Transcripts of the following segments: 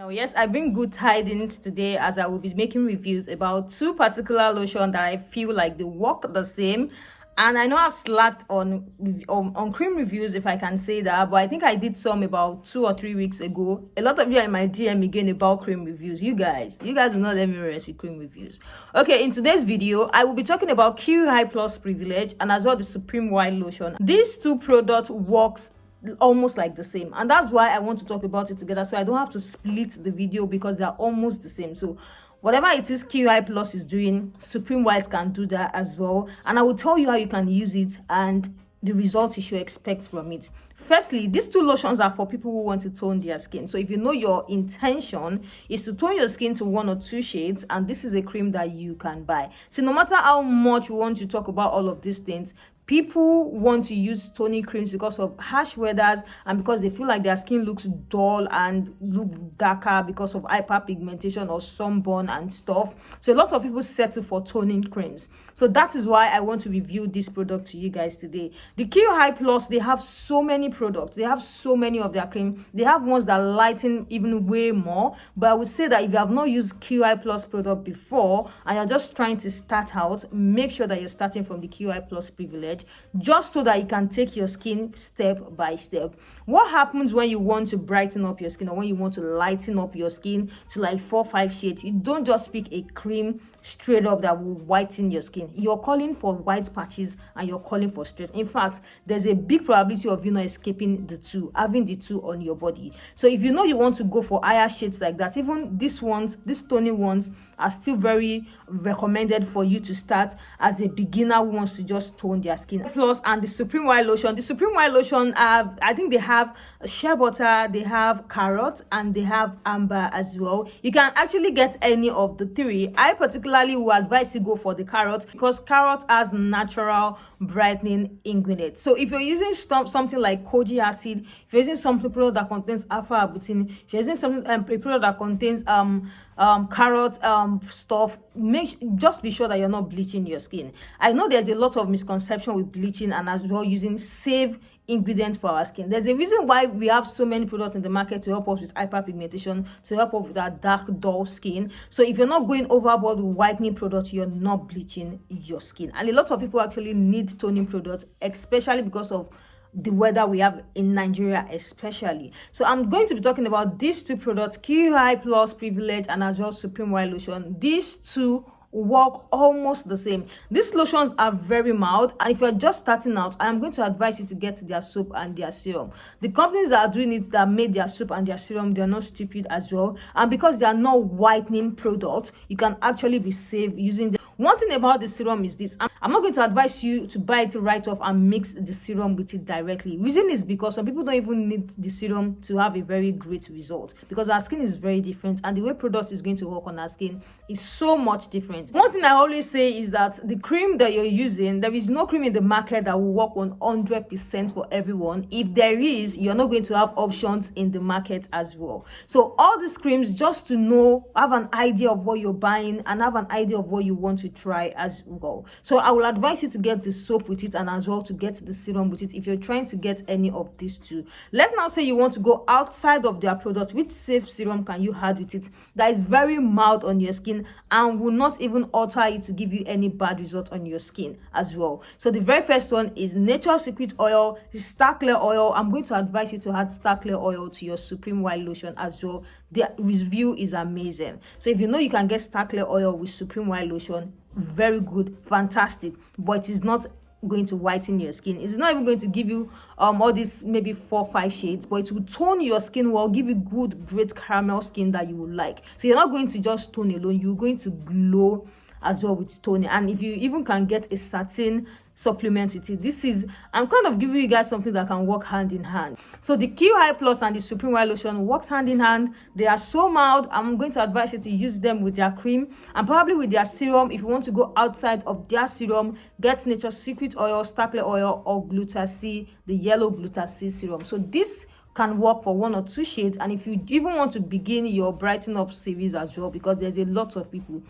Now, yes, I bring good tidings today as I will be making reviews about two particular lotion that I feel like they work the same. And I know I've slacked on cream reviews, if I can say that, but I think I did some about 2 or 3 weeks ago. A lot of you are in my DM again about cream reviews. You guys will not let me rest with cream reviews. Okay, in today's video, I will be talking about QI Plus Privilege and as well the Supreme White Lotion. These two products works almost like the same, and that's why I want to talk about it together, so I don't have to split the video because they're almost the same. So whatever it is QI Plus is doing, Supreme White can do that as well, and I will tell you how you can use it and the results you should expect from it. Firstly, these two lotions are for people who want to tone their skin. So if you know your intention is to tone your skin to 1 or 2 shades, and this is a cream that you can buy. So no matter how much you want to talk about all of these things, people want to use toning creams because of harsh weathers and because they feel like their skin looks dull and look darker because of hyperpigmentation or sunburn and stuff. So a lot of people settle for toning creams. So that is why I want to review this product to you guys today. The QI Plus, they have so many products. They have so many of their cream. They have ones that lighten even way more. But I would say that if you have not used QI Plus product before and you're just trying to start out, make sure that you're starting from the QI Plus Privilege, just so that you can take your skin step by step. What happens when you want to brighten up your skin or when you want to lighten up your skin to like 4-5 shades? You don't just pick a cream straight up that will whiten your skin. You're calling for white patches and you're calling for straight. In fact, there's a big probability of you not escaping the two, having the two on your body. So if you know you want to go for higher shades like that, even these toning ones are still very recommended for you to start as a beginner who wants to just tone their skin. Plus, and the Supreme White Lotion. The Supreme White Lotion, I think they have shea butter, they have carrot, and they have amber as well. You can actually get any of the three. I particularly will advise you go for the carrot because carrot has natural brightening ingredients. So if you're using something like koji acid, if you're using something product that contains alpha arbutin, if you're using something a product that contains carrot stuff, just be sure that you're not bleaching your skin. I know there's a lot of misconception with bleaching and as well using safe ingredients for our skin. There's a reason why we have so many products in the market to help us with hyperpigmentation, to help us with our dark, dull skin. So if you're not going overboard with whitening products, you're not bleaching your skin. And a lot of people actually need toning products, especially because of the weather we have in Nigeria especially. So I'm going to be talking about these two products, QI Plus Privilege and as well Supreme White Lotion. These two work almost the same. These lotions are very mild, and if you're just starting out, I'm going to advise you to get their soap and their serum. The companies that are doing it, that made their soap and their serum, they're not stupid as well, and because they are not whitening products, you can actually be safe using them. One thing about the serum is this: I'm not going to advise you to buy it right off and mix the serum with it directly. Reason is because some people don't even need the serum to have a very great result, because our skin is very different and the way product is going to work on our skin is so much different. One thing I always say is that the cream that you're using, there is no cream in the market that will work 100% for everyone. If there is, you're not going to have options in the market as well. So all these creams, just to know, have an idea of what you're buying and have an idea of what you want to try as well. So I will advise you to get the soap with it and as well to get the serum with it if you're trying to get any of these two. Let's now say you want to go outside of their product. Which safe serum can you add with it that is very mild on your skin and will not even alter it to give you any bad result on your skin as well? So the very first one is Nature's Secret Oil, Star Clear Oil. I'm going to advise you to add Star Clear Oil to your Supreme White Lotion as well. The review is amazing. So if you know you can get Star Clear Oil with Supreme White Lotion, very good, fantastic, but it is not going to whiten your skin. It's not even going to give you all these maybe 4-5 shades, but it will tone your skin well, give you good, great caramel skin that you would like. So you're not going to just tone alone, you're going to glow as well with toning. And if you even can get a satin supplement with it, this is, I'm kind of giving you guys something that can work hand in hand. So the QI Plus and the Supreme White Lotion works hand in hand. They are so mild. I'm going to advise you to use them with their cream and probably with their serum. If you want to go outside of their serum, get Nature's Secret Oil, Star Clear Oil, or Gluta-C, the yellow Gluta-C serum. So this can work for 1 or 2 shades. And if you even want to begin your brighten up series as well, because there's a lot of people,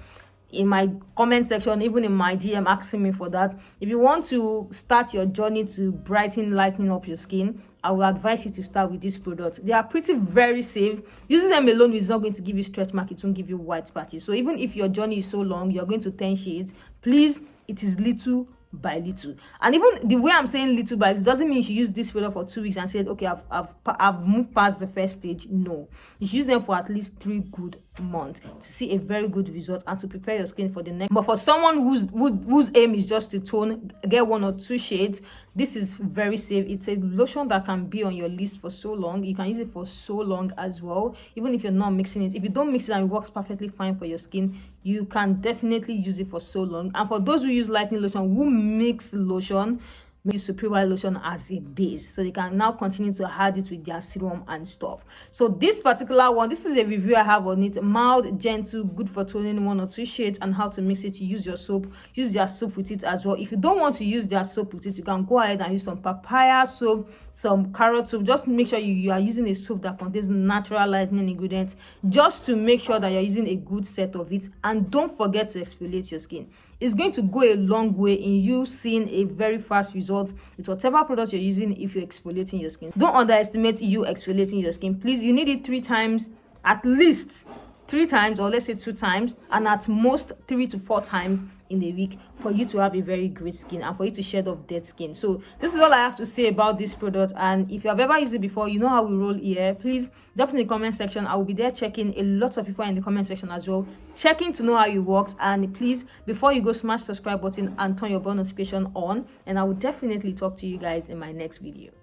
in my comment section, even in my DM, asking me for that. If you want to start your journey to lighten up your skin, I will advise you to start with this product. They are very safe. Using them alone is not going to give you stretch mark, it won't give you white patches. So even if your journey is so long, you're going to 10 shades, please, it is little by little. And even the way I'm saying little by little doesn't mean you should use this product for 2 weeks and said, okay, I've moved past the first stage. No, you should use them for at least 3 good months to see a very good result and to prepare your skin for the next. But for someone whose aim is just to tone, get 1 or 2 shades, this is very safe. It's a lotion that can be on your list for so long. You can use it for so long as well, even if you're not mixing it. If you don't mix it and it works perfectly fine for your skin, you can definitely use it for so long. And for those who use lightening lotion, who mix lotion, use SUBCRIBE lotion as a base, so they can now continue to add it with their serum and stuff. So this particular one, this is a review I have on it. Mild, gentle, good for toning 1 or 2 shades, and how to mix it. Use your soap, use their soap with it as well. If you don't want to use their soap with it, you can go ahead and use some papaya soap, some carrot soap. Just make sure you are using a soap that contains natural lightening ingredients, just to make sure that you're using a good set of it. And don't forget to exfoliate your skin. It's going to go a long way in you seeing a very fast result with whatever product you're using if you're exfoliating your skin. Don't underestimate you exfoliating your skin. Please, you need it 3 times, at least 3 times, or let's say 2 times, and at most 3 to 4 times in a week for you to have a very great skin and for you to shed off dead skin. So this is all I have to say about this product. And if you have ever used it before, you know how we roll here. Please drop in the comment section. I will be there checking. A lot of people are in the comment section as well, checking to know how it works. And please, before you go, smash the subscribe button and turn your bell notification on, and I will definitely talk to you guys in my next video.